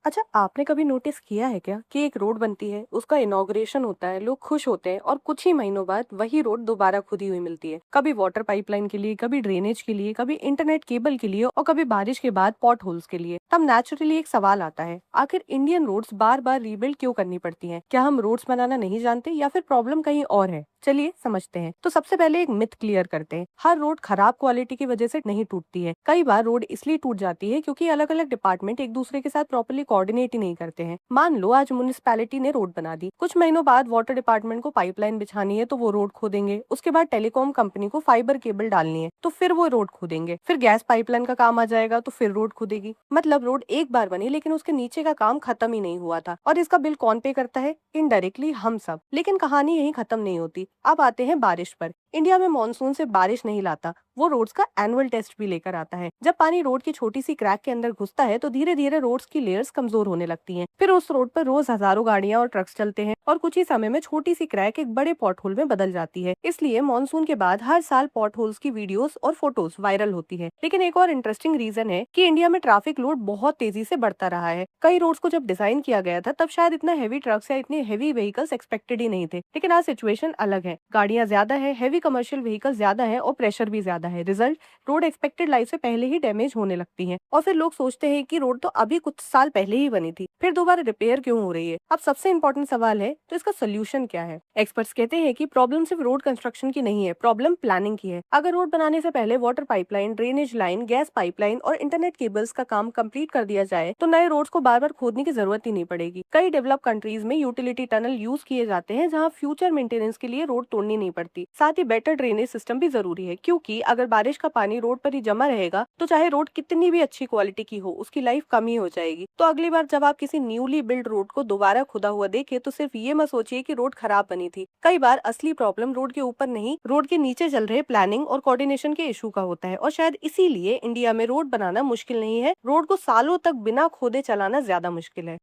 अच्छा, आपने कभी नोटिस किया है क्या कि एक रोड बनती है, उसका इनॉग्रेशन होता है, लोग खुश होते हैं और कुछ ही महीनों बाद वही रोड दोबारा खुदी हुई मिलती है। कभी वाटर पाइपलाइन के लिए, कभी ड्रेनेज के लिए, कभी इंटरनेट केबल के लिए और कभी बारिश के बाद पॉट होल्स के लिए। तब नेचुरली एक सवाल आता है, आखिर इंडियन रोड्स बार बार रीबिल्ड क्यों करनी पड़ती हैं? क्या हम रोड्स बनाना नहीं जानते या फिर प्रॉब्लम कहीं और है? चलिए समझते हैं। तो सबसे पहले एक मिथ क्लियर करते हैं। हर रोड खराब क्वालिटी की वजह से नहीं टूटती है। कई बार रोड इसलिए टूट जाती है क्योंकि अलग अलग डिपार्टमेंट एक दूसरे के साथ प्रॉपर्ली कोऑर्डिनेट ही नहीं करते हैं। मान लो आज म्युनिसिपैलिटी ने रोड बना दी, कुछ महीनों बाद वाटर डिपार्टमेंट को पाइपलाइन बिछानी है तो वो रोड खोदेंगे। उसके बाद टेलीकॉम कंपनी को फाइबर केबल डालनी है तो फिर वो रोड खोदेंगे। फिर गैस पाइपलाइन का काम आ जाएगा तो फिर रोड खोदेगी। मतलब रोड एक बार बनी लेकिन उसके नीचे का काम खत्म ही नहीं हुआ था। और इसका बिल कौन पे करता है? इनडायरेक्टली हम सब। लेकिन कहानी यही खत्म नहीं होती। अब आते हैं बारिश पर। इंडिया में मॉनसून से बारिश नहीं लाता, वो रोड्स का एनुअल टेस्ट भी लेकर आता है। जब पानी रोड की छोटी सी क्रैक के अंदर घुसता है तो धीरे धीरे रोड्स की लेयर्स कमजोर होने लगती हैं। फिर उस रोड पर रोज हजारों गाड़ियां और ट्रक्स चलते हैं और कुछ ही समय में छोटी सी क्रैक एक बड़े पॉट होल में बदल जाती है। इसलिए मॉनसून के बाद हर साल पॉट होल्स की वीडियोस और फोटोज वायरल होती है। लेकिन एक और इंटरेस्टिंग रीजन है कि इंडिया में ट्रैफिक लोड बहुत तेजी से बढ़ता रहा है। कई रोड्स को जब डिजाइन किया गया था तब शायद इतना हैवी ट्रक्स या इतने हैवी व्हीकल्स एक्सपेक्टेड ही नहीं थे। लेकिन आज सिचुएशन अलग है। गाड़ियां ज्यादा है, हैवी कमर्शियल व्हीकल ज्यादा है और प्रेशर भी ज्यादा है। रिजल्ट, रोड एक्सपेक्टेड लाइफ से पहले ही डैमेज होने लगती हैं और फिर लोग सोचते हैं कि रोड तो अभी कुछ साल पहले ही बनी थी, फिर दोबारा रिपेयर क्यों हो रही है? अब सबसे इंपॉर्टेंट सवाल है, तो इसका सोल्यूशन क्या है? एक्सपर्ट्स कहते हैं कि प्रॉब्लम सिर्फ रोड कंस्ट्रक्शन की नहीं है, प्रॉब्लम प्लानिंग की है। अगर रोड बनाने से पहले water pipeline, drainage line, gas pipeline और इंटरनेट केबल्स का काम कंप्लीट कर दिया जाए तो नए रोड्स को बार बार खोदने की जरूरत ही नहीं पड़ेगी। कई डेवलप कंट्रीज में यूटिलिटी टनल यूज किए जाते हैं जहां फ्यूचर मेंटेनेंस के लिए रोड तोड़नी नहीं पड़ती। साथ ही बेटर ड्रेनेज सिस्टम भी जरूरी है, क्योंकि अगर बारिश का पानी रोड पर ही जमा रहेगा तो चाहे रोड कितनी भी अच्छी क्वालिटी की हो, उसकी लाइफ कम ही हो जाएगी। तो अगली बार जब आप किसी न्यूली बिल्ड रोड को दोबारा खुदा हुआ देखे तो सिर्फ ये मत सोचिए कि रोड खराब बनी थी। कई बार असली प्रॉब्लम रोड के ऊपर नहीं, रोड के नीचे चल रहे प्लानिंग और कोऑर्डिनेशन के इशू का होता है। और शायद इसीलिए इंडिया में रोड बनाना मुश्किल नहीं है, रोड को सालों तक बिना खोदे चलाना ज्यादा मुश्किल है।